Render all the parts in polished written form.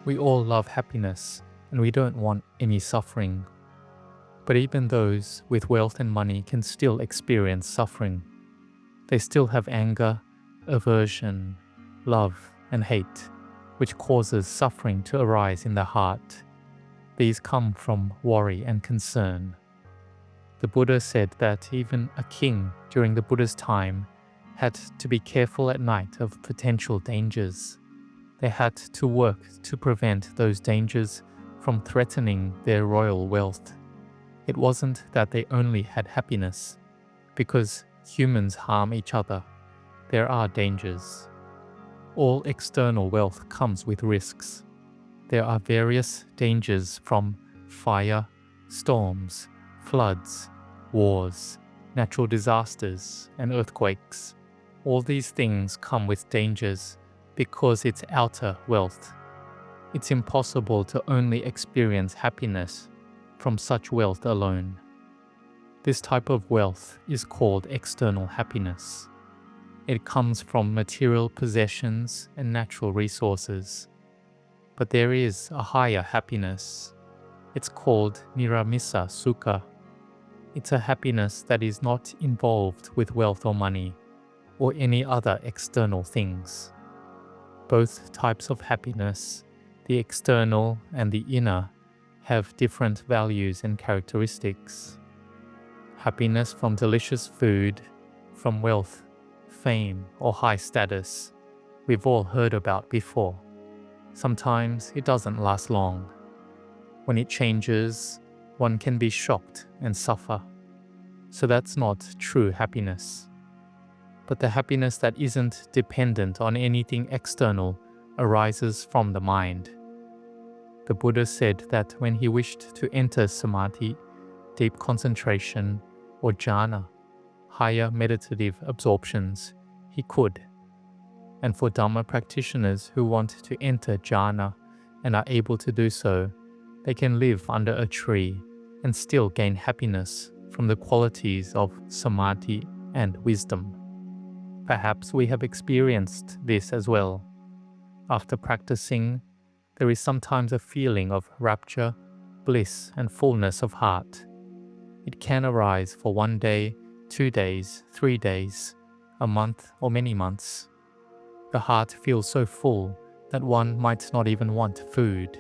We all love happiness, and we don't want any suffering. But even those with wealth and money can still experience suffering. They still have anger, aversion, love, and hate, which causes suffering to arise in the heart. These come from worry and concern. The Buddha said that even a king during the Buddha's time had to be careful at night of potential dangers. They had to work to prevent those dangers from threatening their royal wealth. It wasn't that they only had happiness, because humans harm each other. There are dangers. All external wealth comes with risks. There are various dangers from fire, storms, floods, wars, natural disasters, and earthquakes. All these things come with dangers because it's outer wealth. It's impossible to only experience happiness from such wealth alone. This type of wealth is called external happiness. It comes from material possessions and natural resources. But there is a higher happiness. It's called nirāmisa-sukha. It's a happiness that is not involved with wealth or money, or any other external things. Both types of happiness, the external and the inner, have different values and characteristics. Happiness from delicious food, from wealth, fame, or high status, we've all heard about before. Sometimes it doesn't last long. When it changes, one can be shocked and suffer. So that's not true happiness. But the happiness that isn't dependent on anything external arises from the mind. The Buddha said that when he wished to enter samadhi, deep concentration, or jhana, higher meditative absorptions, he could. And for Dhamma practitioners who want to enter jhana and are able to do so, they can live under a tree and still gain happiness from the qualities of samadhi and wisdom. Perhaps we have experienced this as well. After practicing, there is sometimes a feeling of rapture, bliss, and fullness of heart. It can arise for 1 day, 2 days, 3 days, a month, or many months. The heart feels so full that one might not even want food.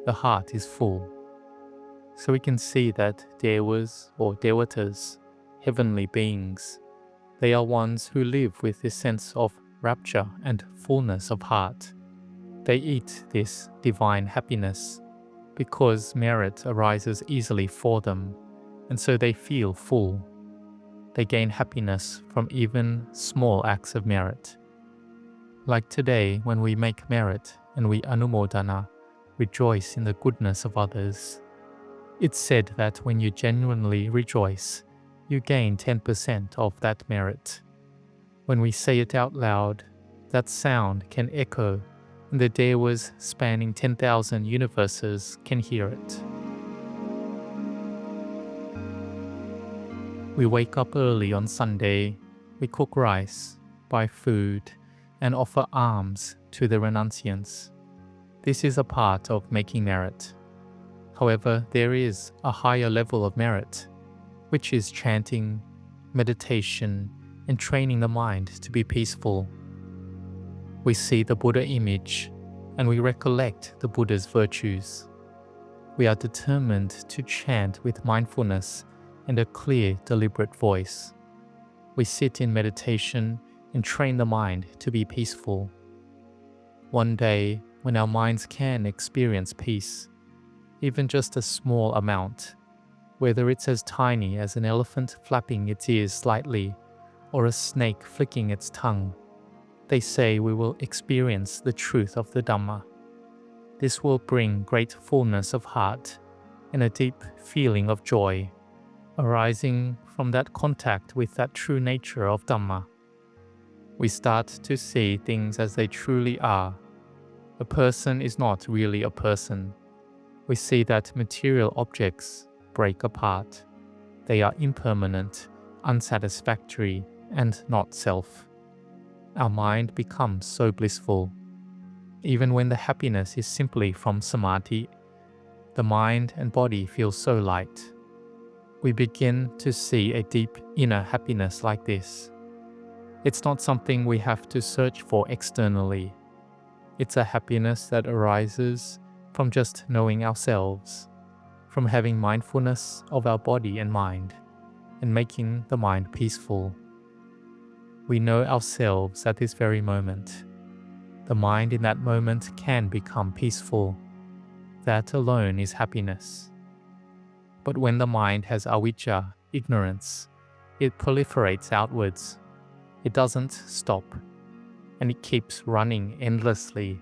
The heart is full. So we can see that devas or devatas, heavenly beings, they are ones who live with this sense of rapture and fullness of heart. They eat this divine happiness because merit arises easily for them, and so they feel full. They gain happiness from even small acts of merit. Like today, when we make merit and we anumodana, rejoice in the goodness of others. It's said that when you genuinely rejoice, you gain 10% of that merit. When we say it out loud, that sound can echo, and the devas spanning 10,000 universes can hear it. We wake up early on Sunday, we cook rice, buy food, and offer alms to the renunciants. This is a part of making merit. However, there is a higher level of merit, which is chanting, meditation, and training the mind to be peaceful. We see the Buddha image, and we recollect the Buddha's virtues. We are determined to chant with mindfulness and a clear, deliberate voice. We sit in meditation and train the mind to be peaceful. One day, when our minds can experience peace, even just a small amount, whether it's as tiny as an elephant flapping its ears slightly or a snake flicking its tongue, they say we will experience the truth of the Dhamma. This will bring great fullness of heart and a deep feeling of joy, arising from that contact with that true nature of Dhamma. We start to see things as they truly are. A person is not really a person. We see that material objects break apart. They are impermanent, unsatisfactory, and not self. Our mind becomes so blissful. Even when the happiness is simply from samadhi, the mind and body feel so light. We begin to see a deep inner happiness like this. It's not something we have to search for externally. It's a happiness that arises from just knowing ourselves, from having mindfulness of our body and mind, and making the mind peaceful. We know ourselves at this very moment. The mind in that moment can become peaceful. That alone is happiness. But when the mind has avijja, ignorance, it proliferates outwards. It doesn't stop, and it keeps running endlessly.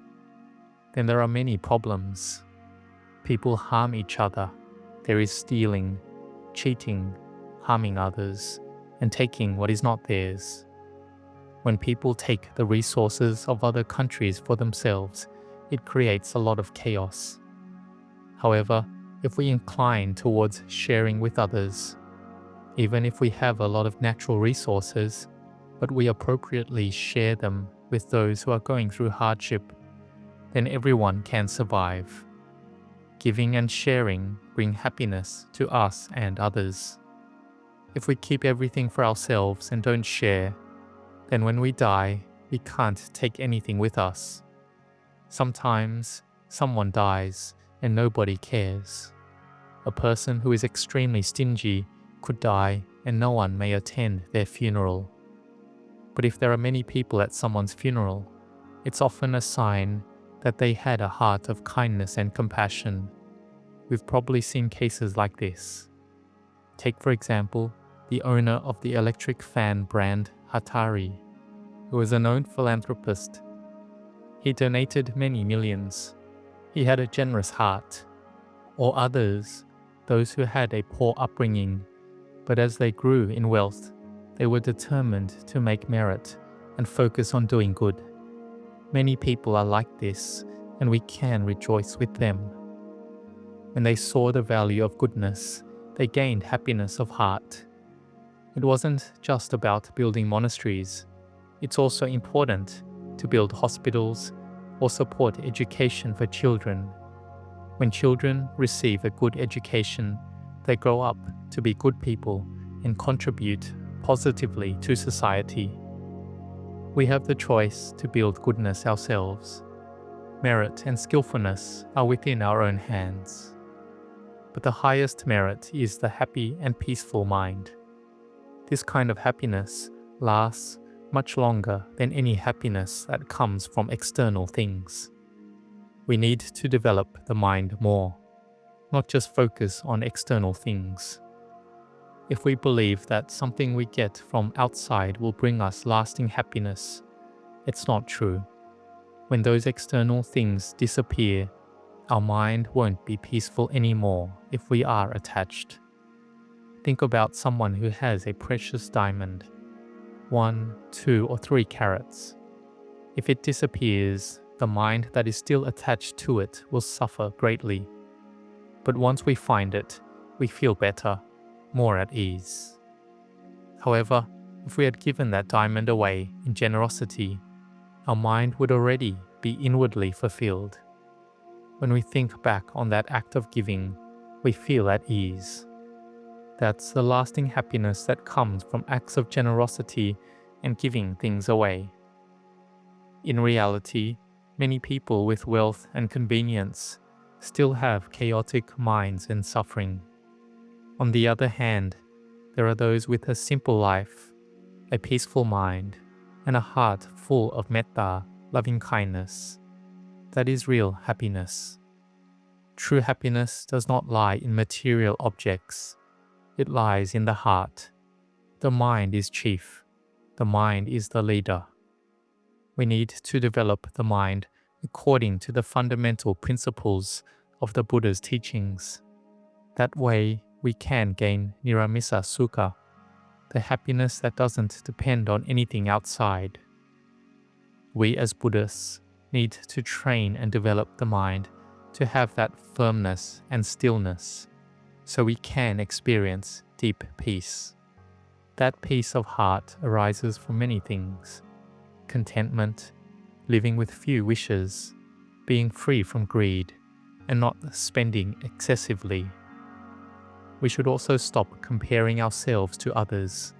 Then there are many problems. People harm each other. There is stealing, cheating, harming others, and taking what is not theirs. When people take the resources of other countries for themselves, it creates a lot of chaos. However, if we incline towards sharing with others, even if we have a lot of natural resources, but we appropriately share them with those who are going through hardship, then everyone can survive. Giving and sharing bring happiness to us and others. If we keep everything for ourselves and don't share, then when we die, we can't take anything with us. Sometimes someone dies and nobody cares. A person who is extremely stingy could die and no one may attend their funeral. But if there are many people at someone's funeral, it's often a sign that they had a heart of kindness and compassion. We've probably seen cases like this. Take, for example, the owner of the electric fan brand Hatari, who was a known philanthropist. He donated many millions. He had a generous heart. Or others, those who had a poor upbringing, but as they grew in wealth, they were determined to make merit and focus on doing good. Many people are like this, and we can rejoice with them. When they saw the value of goodness, they gained happiness of heart. It wasn't just about building monasteries. It's also important to build hospitals or support education for children. When children receive a good education, they grow up to be good people and contribute positively to society. We have the choice to build goodness ourselves. Merit and skillfulness are within our own hands. But the highest merit is the happy and peaceful mind. This kind of happiness lasts much longer than any happiness that comes from external things. We need to develop the mind more, not just focus on external things. If we believe that something we get from outside will bring us lasting happiness, it's not true. When those external things disappear, our mind won't be peaceful anymore if we are attached. Think about someone who has a precious diamond, 1, 2, or 3 carats. If it disappears, the mind that is still attached to it will suffer greatly. But once we find it, we feel better, more at ease. However, if we had given that diamond away in generosity, our mind would already be inwardly fulfilled. When we think back on that act of giving, we feel at ease. That's the lasting happiness that comes from acts of generosity and giving things away. In reality, many people with wealth and convenience still have chaotic minds and suffering. On the other hand, there are those with a simple life, a peaceful mind, and a heart full of metta, loving kindness. That is real happiness. True happiness does not lie in material objects. It lies in the heart. The mind is chief. The mind is the leader. We need to develop the mind according to the fundamental principles of the Buddha's teachings. That way, we can gain nirāmisa-sukha, the happiness that doesn't depend on anything outside. We as Buddhists need to train and develop the mind to have that firmness and stillness, so we can experience deep peace. That peace of heart arises from many things: contentment, living with few wishes, being free from greed, and not spending excessively. We should also stop comparing ourselves to others.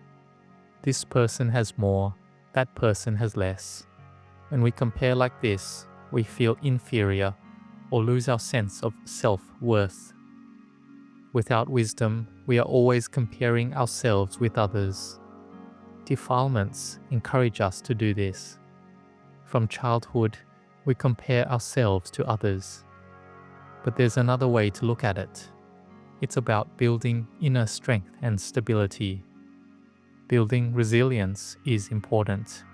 This person has more, that person has less. When we compare like this, we feel inferior or lose our sense of self-worth. Without wisdom, we are always comparing ourselves with others. Defilements encourage us to do this. From childhood, we compare ourselves to others. But there's another way to look at it. It's about building inner strength and stability. Building resilience is important.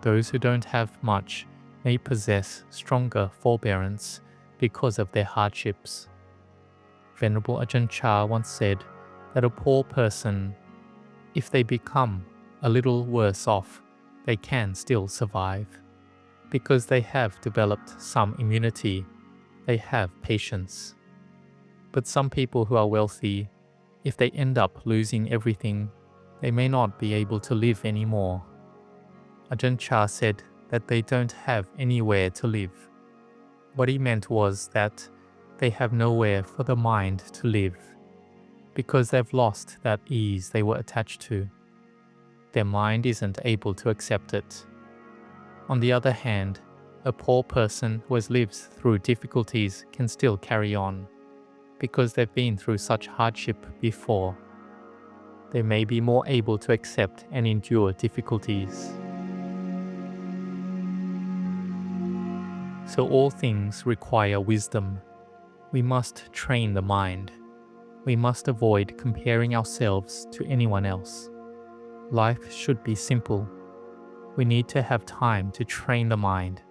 Those who don't have much may possess stronger forbearance because of their hardships. Venerable Ajahn Chah once said that a poor person, if they become a little worse off, they can still survive. Because they have developed some immunity, they have patience. But some people who are wealthy, if they end up losing everything, they may not be able to live anymore. Ajahn Chah said that they don't have anywhere to live. What he meant was that they have nowhere for the mind to live, because they've lost that ease they were attached to. Their mind isn't able to accept it. On the other hand, a poor person who has lived through difficulties can still carry on, because they've been through such hardship before. They may be more able to accept and endure difficulties. So all things require wisdom. We must train the mind. We must avoid comparing ourselves to anyone else. Life should be simple. We need to have time to train the mind,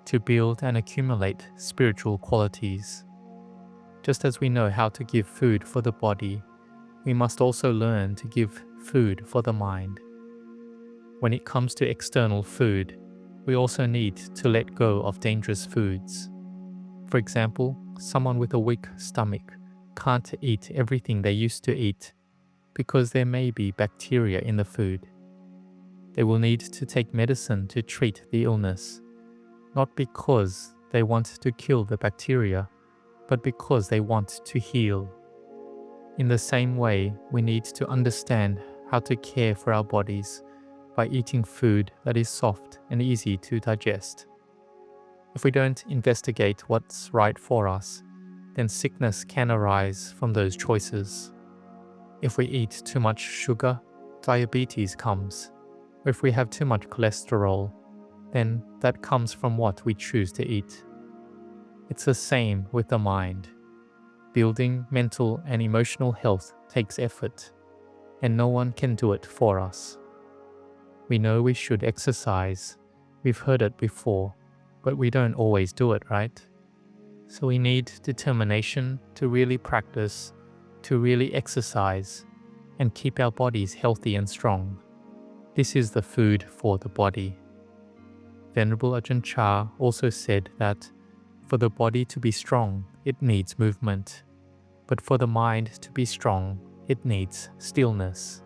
to build and accumulate spiritual qualities. Just as we know how to give food for the body, we must also learn to give food for the mind. When it comes to external food, we also need to let go of dangerous foods. For example, someone with a weak stomach can't eat everything they used to eat because there may be bacteria in the food. They will need to take medicine to treat the illness, not because they want to kill the bacteria, but because they want to heal. In the same way, we need to understand how to care for our bodies by eating food that is soft and easy to digest. If we don't investigate what's right for us, then sickness can arise from those choices. If we eat too much sugar, diabetes comes. Or if we have too much cholesterol, then that comes from what we choose to eat. It's the same with the mind. Building mental and emotional health takes effort, and no one can do it for us. We know we should exercise. We've heard it before, but we don't always do it, right? So we need determination to really practice, to really exercise, and keep our bodies healthy and strong. This is the food for the body. Venerable Ajahn Chah also said that for the body to be strong, it needs movement. But for the mind to be strong, it needs stillness.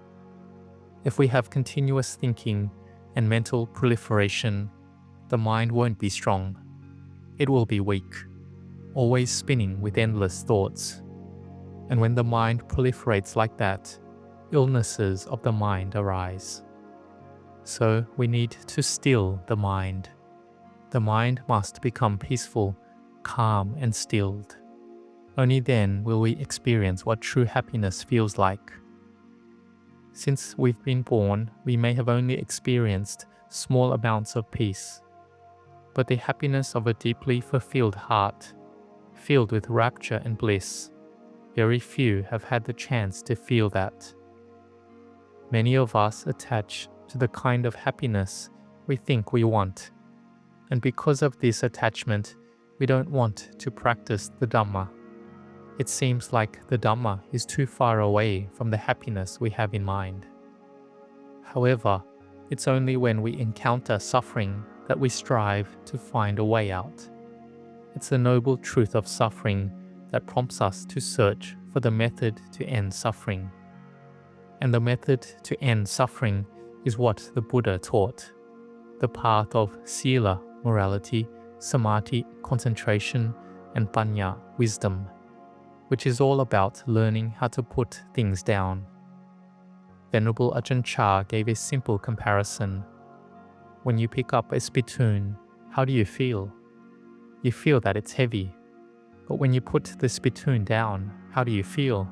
If we have continuous thinking and mental proliferation, the mind won't be strong. It will be weak, always spinning with endless thoughts. And when the mind proliferates like that, illnesses of the mind arise. So we need to still the mind. The mind must become peaceful, calm, and stilled. Only then will we experience what true happiness feels like. Since we've been born, we may have only experienced small amounts of peace. But the happiness of a deeply fulfilled heart, filled with rapture and bliss, very few have had the chance to feel that. Many of us attach to the kind of happiness we think we want, and because of this attachment, we don't want to practice the Dhamma. It seems like the Dhamma is too far away from the happiness we have in mind. However, it's only when we encounter suffering that we strive to find a way out. It's the noble truth of suffering that prompts us to search for the method to end suffering. And the method to end suffering is what the Buddha taught: the path of sila, morality, samadhi, concentration, and panya, wisdom, which is all about learning how to put things down. Venerable Ajahn Chah gave a simple comparison. When you pick up a spittoon, how do you feel? You feel that it's heavy. But when you put the spittoon down, how do you feel?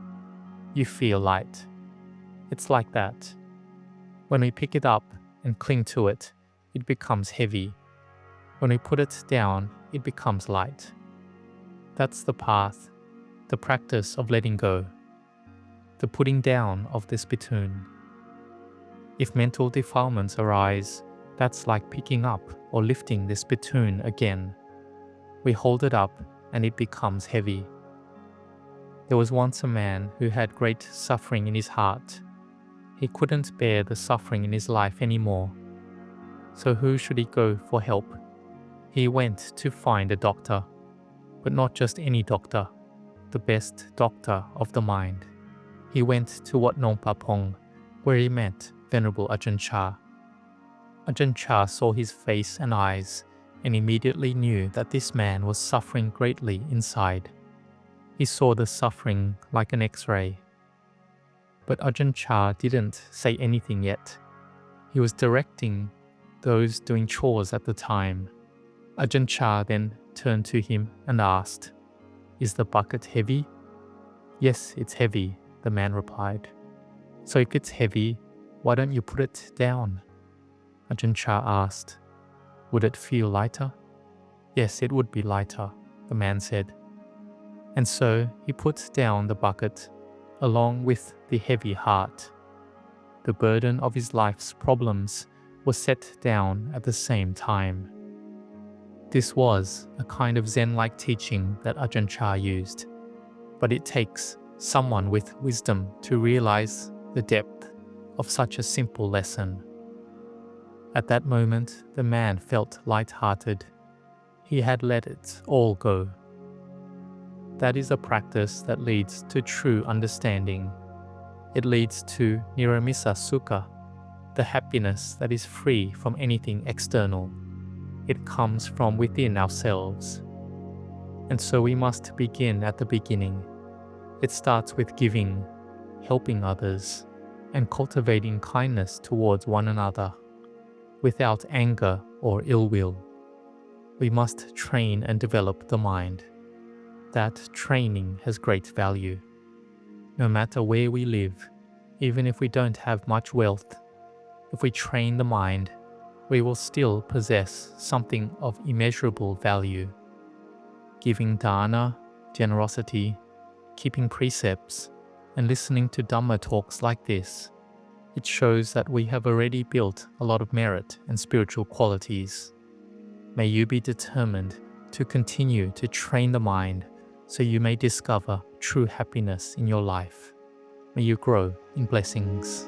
You feel light. It's like that. When we pick it up and cling to it, it becomes heavy. When we put it down, it becomes light. That's the path, the practice of letting go, the putting down of the spittoon. If mental defilements arise, that's like picking up or lifting the spittoon again. We hold it up and it becomes heavy. There was once a man who had great suffering in his heart. He couldn't bear the suffering in his life anymore. So who should he go for help? He went to find a doctor, but not just any doctor, the best doctor of the mind. He went to Wat Nong Papong, where he met Venerable Ajahn Chah. Ajahn Chah saw his face and eyes and immediately knew that this man was suffering greatly inside. He saw the suffering like an X-ray. But Ajahn Chah didn't say anything yet. He was directing those doing chores at the time. Ajahn Chah then turned to him and asked, "Is the bucket heavy?" "Yes, it's heavy," the man replied. "So if it's heavy, why don't you put it down?" Ajahn Chah asked, "Would it feel lighter?" "Yes, it would be lighter," the man said. And so he put down the bucket along with the heavy heart. The burden of his life's problems was set down at the same time. This was a kind of Zen-like teaching that Ajahn Chah used, but it takes someone with wisdom to realize the depth of such a simple lesson. At that moment, the man felt light-hearted. He had let it all go. That is a practice that leads to true understanding. It leads to nirāmisa-sukha, the happiness that is free from anything external. It comes from within ourselves. And so we must begin at the beginning. It starts with giving, helping others, and cultivating kindness towards one another, without anger or ill will. We must train and develop the mind. That training has great value. No matter where we live, even if we don't have much wealth, if we train the mind, we will still possess something of immeasurable value. Giving dana, generosity, keeping precepts, and listening to Dhamma talks like this, it shows that we have already built a lot of merit and spiritual qualities. May you be determined to continue to train the mind so you may discover true happiness in your life. May you grow in blessings.